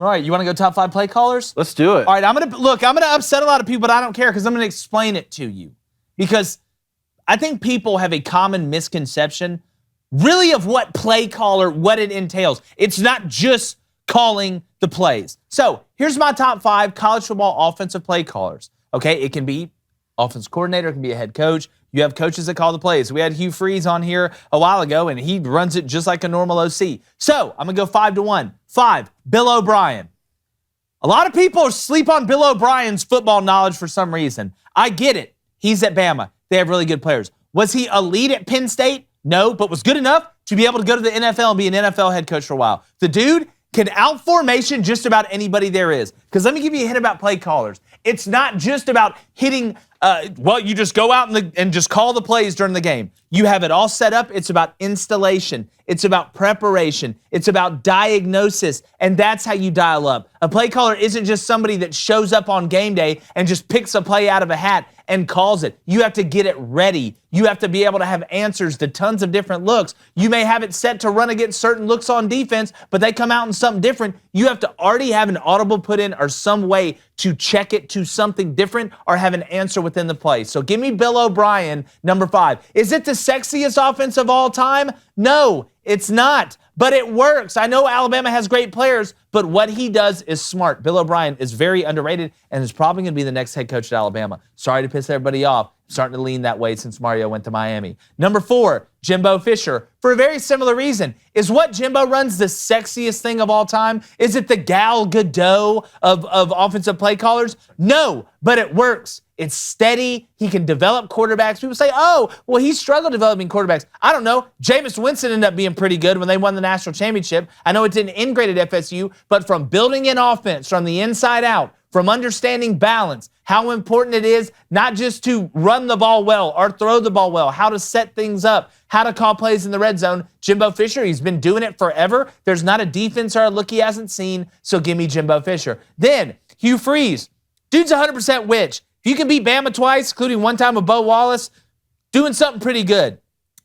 All right, you want to go top 5 play callers? Let's do it. All right, I'm going to upset a lot of people, but I don't care because I'm going to explain it to you. Because I think people have a common misconception really of what play caller, what it entails. It's not just calling the plays. So here's my top 5 college football offensive play callers. Okay, it can be offense coordinator, it can be a head coach. You have coaches that call the plays. We had Hugh Freeze on here a while ago, and he runs it just like a normal OC. So I'm going to go 5-1. 5, Bill O'Brien. A lot of people sleep on Bill O'Brien's football knowledge for some reason. I get it. He's at Bama. They have really good players. Was he elite at Penn State? No, but was good enough to be able to go to the NFL and be an NFL head coach for a while. The dude can out-formation just about anybody there is. Because let me give you a hint about play callers. It's not just about hitting, you just go out and just call the plays during the game. You have it all set up. It's about installation. It's about preparation. It's about diagnosis. And that's how you dial up. A play caller isn't just somebody that shows up on game day and just picks a play out of a hat and calls it. You have to get it ready. You have to be able to have answers to tons of different looks. You may have it set to run against certain looks on defense, but they come out in something different. You have to already have an audible put in or some way to check it to something different or have an answer within the play. So give me Bill O'Brien, number 5. Is it the sexiest offense of all time? No, it's not. But it works. I know Alabama has great players, but what he does is smart. Bill O'Brien is very underrated and is probably going to be the next head coach at Alabama. Sorry to piss everybody off. Starting to lean that way since Mario went to Miami. Number 4, Jimbo Fisher, for a very similar reason. Is what Jimbo runs the sexiest thing of all time? Is it the Gal Gadot of offensive play callers? No, but it works. It's steady. He can develop quarterbacks. People say, oh, well, he struggled developing quarterbacks. I don't know. Jameis Winston ended up being pretty good when they won the national championship. I know it didn't end great at FSU, but from building an offense from the inside out, from understanding balance, how important it is not just to run the ball well or throw the ball well, how to set things up, how to call plays in the red zone. Jimbo Fisher, he's been doing it forever. There's not a defense or a look he hasn't seen, so give me Jimbo Fisher. Then, Hugh Freeze. Dude's 100% witch. If you can beat Bama twice, including one time with Bo Wallace, doing something pretty good.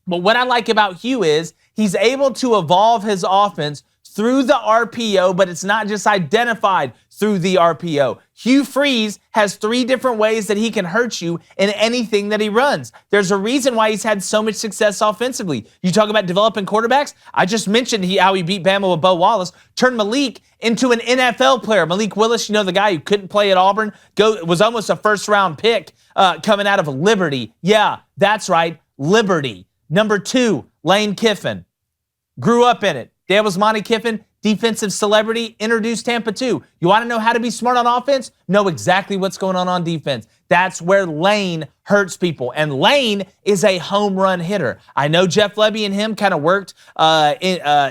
But what I like about Hugh is he's able to evolve his offense through the RPO, but it's not just identified through the RPO. Hugh Freeze has 3 different ways that he can hurt you in anything that he runs. There's a reason why he's had so much success offensively. You talk about developing quarterbacks. I just mentioned how he beat Bama with Bo Wallace, turned Malik into an NFL player. Malik Willis, the guy who couldn't play at Auburn, was almost a first-round pick coming out of Liberty. Yeah, that's right, Liberty. Number 2, Lane Kiffin. Grew up in it. Dad was Monty Kiffin, defensive celebrity, introduced Tampa 2. You want to know how to be smart on offense? Know exactly what's going on defense. That's where Lane hurts people. And Lane is a home run hitter. I know Jeff Lebby and him kind of worked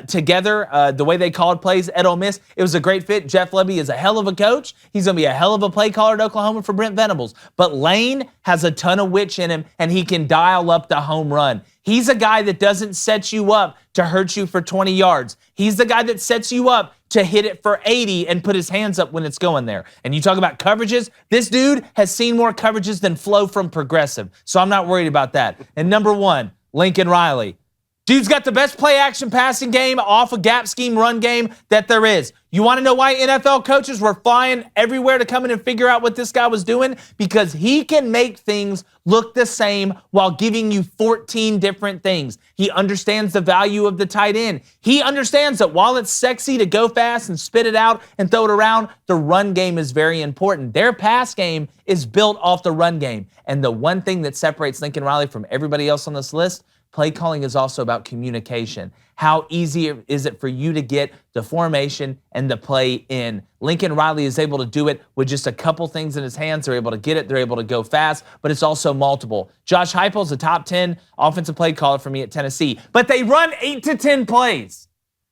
together, the way they called plays at Ole Miss. It was a great fit. Jeff Lebby is a hell of a coach. He's going to be a hell of a play caller at Oklahoma for Brent Venables. But Lane has a ton of witch in him, and he can dial up the home run. He's a guy that doesn't set you up to hurt you for 20 yards. He's the guy that sets you up to hit it for 80 and put his hands up when it's going there. And you talk about coverages, this dude has seen more coverages than Flo from Progressive, so I'm not worried about that. And number 1, Lincoln Riley. Dude's got the best play-action passing game off a gap scheme run game that there is. You want to know why NFL coaches were flying everywhere to come in and figure out what this guy was doing? Because he can make things look the same while giving you 14 different things. He understands the value of the tight end. He understands that while it's sexy to go fast and spit it out and throw it around, the run game is very important. Their pass game is built off the run game. And the one thing that separates Lincoln Riley from everybody else on this list, play calling is also about communication. How easy is it for you to get the formation and the play in? Lincoln Riley is able to do it with just a couple things in his hands. They're able to get it. They're able to go fast, but it's also multiple. Josh Heifel is a top 10 offensive play caller for me at Tennessee, but they run 8 to 10 plays.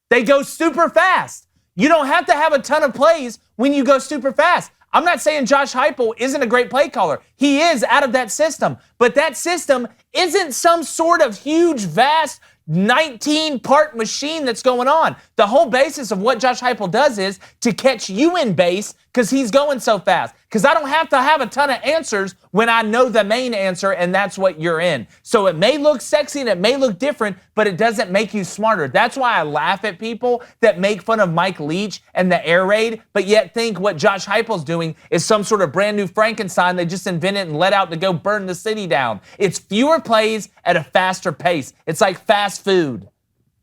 They go super fast. You don't have to have a ton of plays when you go super fast. I'm not saying Josh Heupel isn't a great play caller. He is out of that system. But that system isn't some sort of huge, vast 19-part machine that's going on. The whole basis of what Josh Heupel does is to catch you in base because he's going so fast. because I don't have to have a ton of answers when I know the main answer, and that's what you're in. So it may look sexy and it may look different, but it doesn't make you smarter. That's why I laugh at people that make fun of Mike Leach and the air raid, but yet think what Josh Heupel's doing is some sort of brand new Frankenstein they just invented and let out to go burn the city down. It's fewer plays at a faster pace. It's like fast food.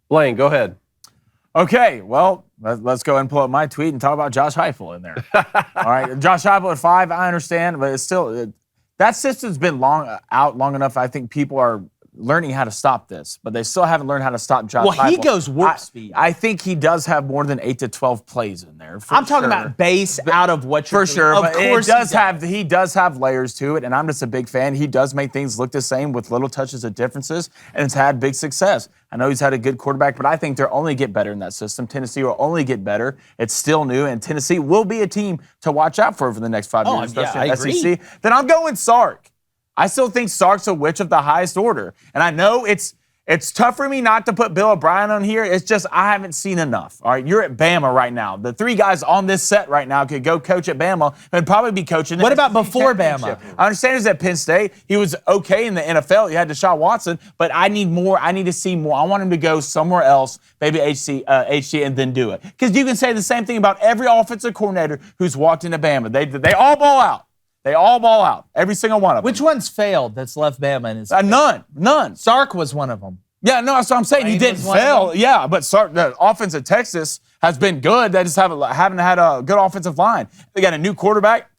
Blaine, go ahead. Okay, well, let's go ahead and pull up my tweet and talk about Josh Heifel in there. All right, Josh Heifel at 5, I understand, but it's still that system's been out long enough. I think people are learning how to stop this, but they still haven't learned how to stop Josh Heifel. Well, he goes warp speed. I think he does have more than 8 to 12 plays in there. I'm talking about base out of what you're for sure. Of but course he does have layers to it, and I'm just a big fan. He does make things look the same with little touches of differences, and it's had big success. I know he's had a good quarterback, but I think they'll only get better in that system. Tennessee will only get better. It's still new, and Tennessee will be a team to watch out for the next 5 years, especially in the SEC. Then I'm going Sark. I still think Sark's a witch of the highest order. And I know it's tough for me not to put Bill O'Brien on here. It's just I haven't seen enough. All right, you're at Bama right now. The 3 guys on this set right now could go coach at Bama and probably be coaching. What about before Bama? I understand he was at Penn State. He was okay in the NFL. He had Deshaun Watson, but I need more. I need to see more. I want him to go somewhere else, maybe HC, and then do it. Because you can say the same thing about every offensive coordinator who's walked into Bama. They all ball out. They all ball out. Every single one of them. Which one's failed that's left Bama in his None. Sark was one of them. Yeah, no, that's what I'm saying. He didn't fail. Yeah, but Sark, the offense at Texas has been good. They just haven't had a good offensive line. They got a new quarterback.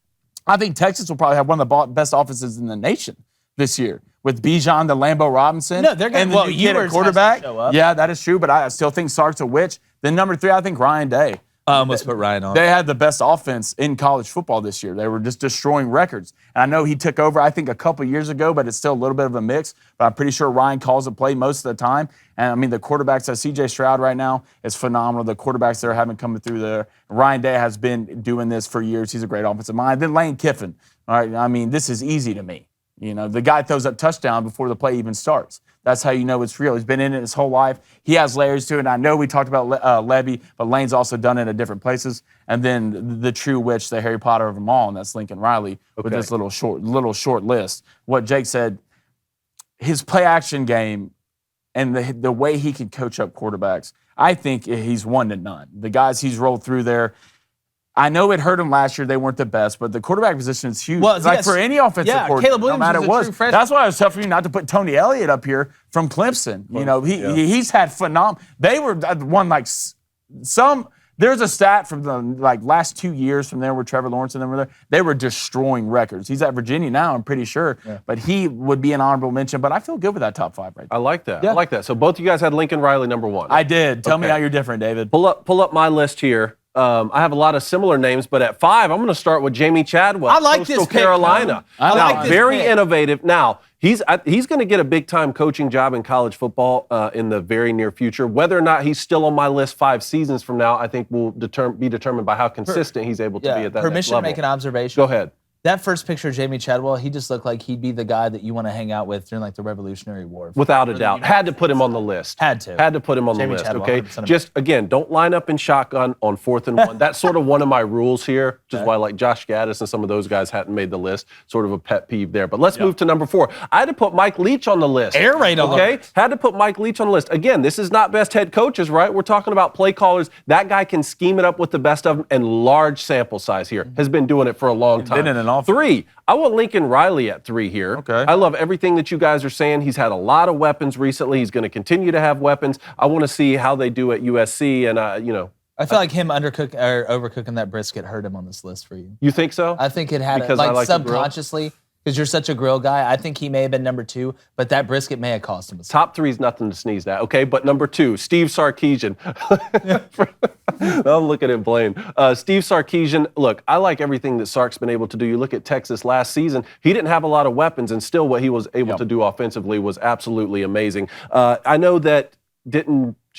I think Texas will probably have one of the best offenses in the nation this year with Bijan, the Lambo Robinson. No, they're going to new kid at quarterback. Yeah, that is true, but I still think Sark's a witch. Then number 3, I think Ryan Day. I almost put Ryan on. They had the best offense in college football this year. They were just destroying records. And I know he took over, I think, a couple years ago, but it's still a little bit of a mix. But I'm pretty sure Ryan calls the play most of the time. And, I mean, the quarterbacks at C.J. Stroud right now is phenomenal. The quarterbacks there haven't come through there. Ryan Day has been doing this for years. He's a great offensive mind. Then Lane Kiffin. All right, I mean, this is easy to me. You know, the guy throws up touchdown before the play even starts. That's how you know it's real. He's been in it his whole life. He has layers to it. And I know we talked about Levy, but Lane's also done it at different places. And then the true witch, the Harry Potter of them all, and that's Lincoln Riley with this little short list. What Jake said, his play action game and the way he can coach up quarterbacks, I think he's 1 to none. The guys he's rolled through there. I know it hurt him last year. They weren't the best, but the quarterback position is huge. Well, for any offensive coordinator, Caleb Williams no matter was a true That's why it was tough for you not to put Tony Elliott up here from Clemson. You know, he's had phenomenal. They were one like some. There's a stat from the last 2 years from there where Trevor Lawrence and them were there. They were destroying records. He's at Virginia now, I'm pretty sure, but he would be an honorable mention. But I feel good with that top 5 right there. I like that. I like that. So both of you guys had Lincoln Riley number 1. I did. Tell me how you're different, David. Pull up my list here. I have a lot of similar names, but at 5, I'm going to start with Jamie Chadwell. I like Coastal this pick, Carolina. I like this very pick. innovative. Now, he's going to get a big-time coaching job in college football in the very near future. Whether or not he's still on my list 5 seasons from now, I think will be determined by how consistent he's able to be at that Permission next level. to make an observation? Go ahead. That first picture of Jamie Chadwell, he just looked like he'd be the guy that you want to hang out with during the Revolutionary War. Without a doubt. Had to put him on the list. Had to put him on Jamie the list, Chadwell, okay? 100% Just, again, don't line up in shotgun on 4th and 1. That's sort of one of my rules here, which is why Josh Gaddis and some of those guys hadn't made the list. Sort of a pet peeve there. But let's move to number 4. I had to put Mike Leach on the list. Air raid on okay? Had to put Mike Leach on the list. Again, this is not best head coaches, right? We're talking about play callers. That guy can scheme it up with the best of them, and large sample size here. Has been doing it for a long time. Been in an offense. 3. I want Lincoln Riley at 3 here. Okay. I love everything that you guys are saying. He's had a lot of weapons recently. He's going to continue to have weapons. I want to see how they do at USC, and I feel like him overcooking that brisket hurt him on this list for you. You think so? I think it had Because I like the grill? subconsciously. Because you're such a grill guy, I think he may have been number 2, but that brisket may have cost him a Top 3 is nothing to sneeze at, okay? But number 2, Steve Sarkeesian. I'm looking at Blaine. Steve Sarkeesian, look, I like everything that Sark's been able to do. You look at Texas last season, he didn't have a lot of weapons, and still what he was able to do offensively was absolutely amazing. I know that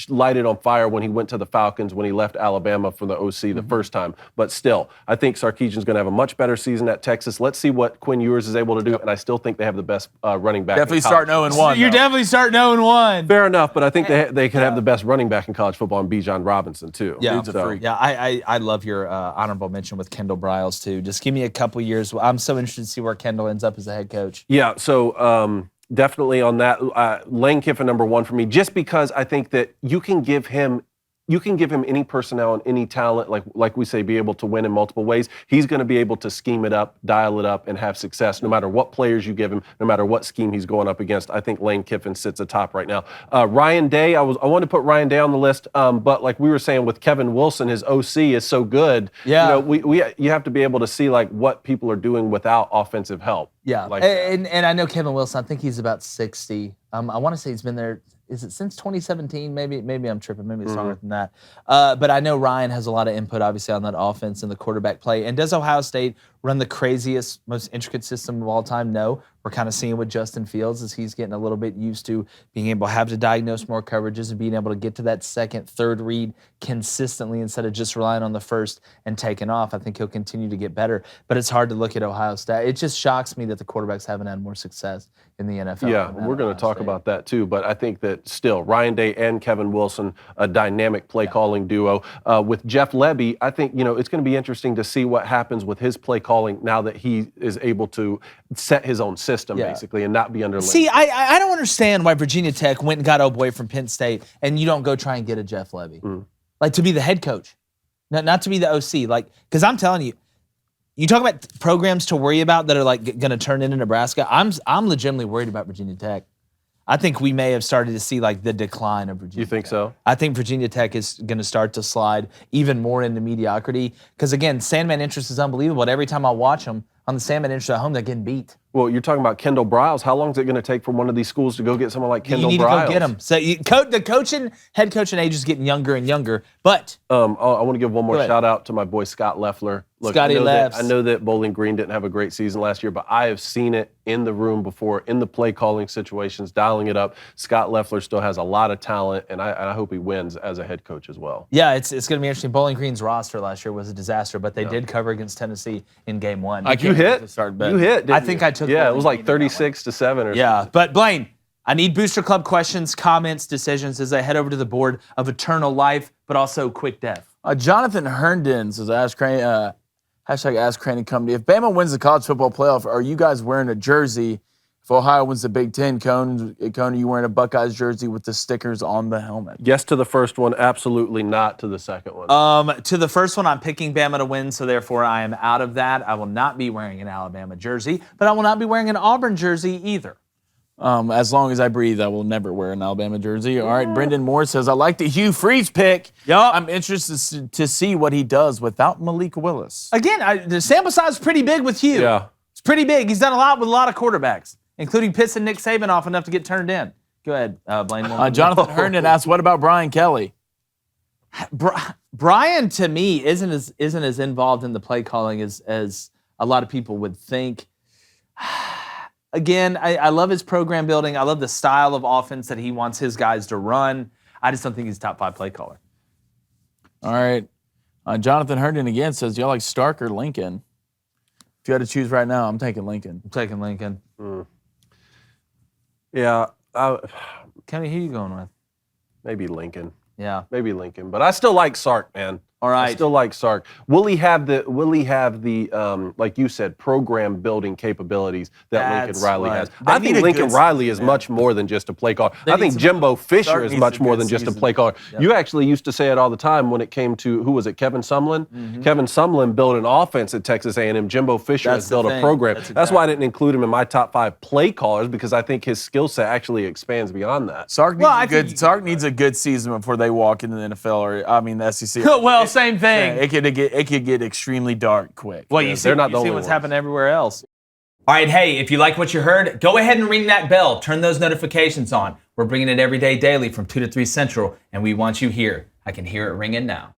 light it on fire when he went to the Falcons, when he left Alabama for the OC the first time. But still, I think Sarkeesian's going to have a much better season at Texas. Let's see what Quinn Ewers is able to do, and I still think they have the best running back. Definitely start 0-1. You're definitely starting 0-1. Fair enough, but I think they could have the best running back in college football, and Bijan Robinson too. Yeah, so. yeah. I love your honorable mention with Kendall Briles too. Just give me a couple years. I'm so interested to see where Kendall ends up as a head coach. Yeah, so definitely on that, Lane Kiffin number 1 for me, just because I think that you can give him any personnel and any talent, like we say, be able to win in multiple ways. He's going to be able to scheme it up, dial it up, and have success no matter what players you give him, no matter what scheme he's going up against. I think Lane Kiffin sits atop right now. Ryan Day, I wanted to put Ryan Day on the list, but like we were saying with Kevin Wilson, his OC is so good. Yeah. You have to be able to see like what people are doing without offensive help. Yeah, and I know Kevin Wilson. I think he's about 60. I want to say he's been there. Is it since 2017? Maybe I'm tripping. Maybe it's longer than that. But I know Ryan has a lot of input, obviously, on that offense and the quarterback play. And does Ohio State run the craziest, most intricate system of all time? No. We're kind of seeing with Justin Fields as he's getting a little bit used to being able to have to diagnose more coverages and being able to get to that second, third read consistently instead of just relying on the first and taking off. I think he'll continue to get better. But it's hard to look at Ohio State. It just shocks me that the quarterbacks haven't had more success in the NFL. Yeah, we're going to talk about that too. But I think that still, Ryan Day and Kevin Wilson, a dynamic play-calling duo. With Jeff Lebby, I think, it's going to be interesting to see what happens with his play calling now that he is able to set his own system, basically, and not be under. See, I don't understand why Virginia Tech went and got old boy from Penn State, and you don't go try and get a Jeff Lebby. Like, to be the head coach, not to be the OC. Like, because I'm telling you, you talk about programs to worry about that are like going to turn into Nebraska. I'm legitimately worried about Virginia Tech. I think we may have started to see like the decline of Virginia Tech. You think so? I think Virginia Tech is going to start to slide even more into mediocrity because, again, Sandman interest is unbelievable. And every time I watch them on the Sandman interest at home, they're getting beat. Well, you're talking about Kendall Briles. How long is it going to take for one of these schools to go get someone like Kendall Briles? You need to go get him. So the head coaching age is getting younger and younger. But I want to give one more shout out to my boy Scott Leffler. Look, Scotty Leffs. I know that Bowling Green didn't have a great season last year, but I have seen it in the room before, in the play calling situations, dialing it up. Scott Leffler still has a lot of talent, and I hope he wins as a head coach as well. Yeah, it's going to be interesting. Bowling Green's roster last year was a disaster, but they did cover against Tennessee in Game 1. You hit? You hit, I think I took. Yeah, it was like 36-7 or something. But Blaine, I need Booster Club questions, comments, decisions as I head over to the board of eternal life, but also quick death. Jonathan Herndon says, Ask Crain, hashtag Ask Crain and Company. If Bama wins the college football playoff, are you guys wearing a jersey? If Ohio wins the Big Ten, Cone, are you wearing a Buckeyes jersey with the stickers on the helmet? Yes to the first one, absolutely not to the second one. To the first one, I'm picking Bama to win, so therefore I am out of that. I will not be wearing an Alabama jersey, but I will not be wearing an Auburn jersey either. As long as I breathe, I will never wear an Alabama jersey. All right, Brendan Moore says, I like the Hugh Freeze pick. Yup. I'm interested to see what he does without Malik Willis. Again, the sample size is pretty big with Hugh. Yeah. It's pretty big. He's done a lot with a lot of quarterbacks, including pissing Nick Saban off enough to get turned in. Go ahead, Blaine. Jonathan Herndon asks, what about Brian Kelly? Brian, to me, isn't as involved in the play calling as a lot of people would think. Again, I love his program building. I love the style of offense that he wants his guys to run. I just don't think he's a top 5 play caller. All right. Jonathan Herndon again says, y'all like Stark or Lincoln? If you had to choose right now, I'm taking Lincoln. I'm taking Lincoln. Yeah. Kenny, who are you going with? Maybe Lincoln. Yeah. Maybe Lincoln. But I still like Sark, man. All right. I still like Sark. Will he have the like you said, program building capabilities that Lincoln Riley has? I think Lincoln Riley is much more than just a play caller. I think Jimbo Fisher is much more than just a play caller. Yep. You actually used to say it all the time when it came to, who was it, Kevin Sumlin? Mm-hmm. Kevin Sumlin built an offense at Texas A&M. Jimbo Fisher has built a program. That's why I didn't include him in my top 5 play callers, because I think his skill set actually expands beyond that. Sark needs a good season before they walk into the NFL, or the SEC. Well, same thing. Yeah, it could get extremely dark quick. Well, you see what's happened everywhere else. All right, hey, if you like what you heard, go ahead and ring that bell. Turn those notifications on. We're bringing it every day, daily from 2 to 3 Central, and we want you here. I can hear it ringing now.